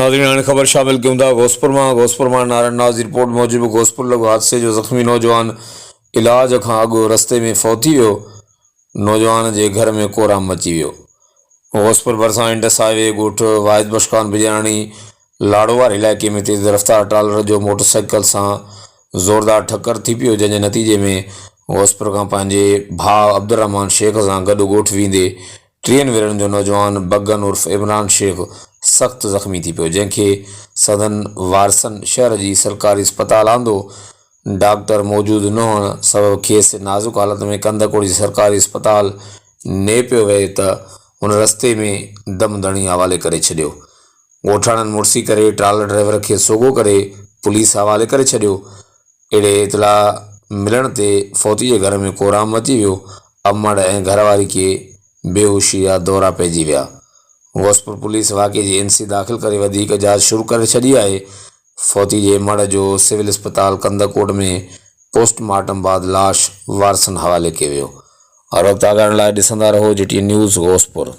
नाज़रीन हाणे ख़बर शामिल कयूं था घोसपुर मां नारायण नाज़ जी रिपोर्ट मूजिबि घोसपुर लॻो हादसे जो ज़ख़्मी नौजवान इलाज खां अॻु रस्ते में फौती वियो। नौजवान जे घर में कोराम मची वियो। घोसपुर भरिसां इंडस हाईवे ॻोठ वाहिद बख्श ख़ान बिजाणी लाड़ोवार इलाइक़े में तेज़ रफ़्तार ट्रालर जो मोटरसाइकिल सां ज़ोरदार ठक्कर थी पियो, जंहिंजे नतीजे में घोसपुर खां पंहिंजे भाउ अब्दुर्रहमान शेख सां गॾु ॻोठ वेंदे 3 वेरनि जो नौजवान बग्गन उर्फ़ इमरान शेख सख़्त ज़ख़्मी थी पियो, जंहिंखे सदन वारसन शहर जी सरकारी अस्पताल आंदो। डॉक्टर मौजूदु न हुअण सबबि खेसि नाज़ुक हालत में कंदकोड़ी सरकारी अस्पताल ने पियो विए त हुन रस्ते में दम धणी हवाले करे छॾियो। ॻोठाणनि मुड़िसी करे ट्रालर ड्राइवर खे सोॻो करे पुलिस हवाले करे छॾियो। अहिड़े इतला मिलण ते फौती जे घर में कोराम मची वियो। अमड़ ऐं घरवारी खे बेहोशी जा दौरा पइजी विया। घोसपुर पुलिस वाक़े जी NC दाख़िल करे वधीक जांच शुरू करे छॾी आहे। फौती जे मड़ जो सिविल अस्पताल कंदकोट में पोस्टमार्टम बाद लाश वारसन हवाले कयो वियो। हर वक़्तु आगाहण लाइ ॾिसंदा रहो GTN न्यूज़ घोसपुर।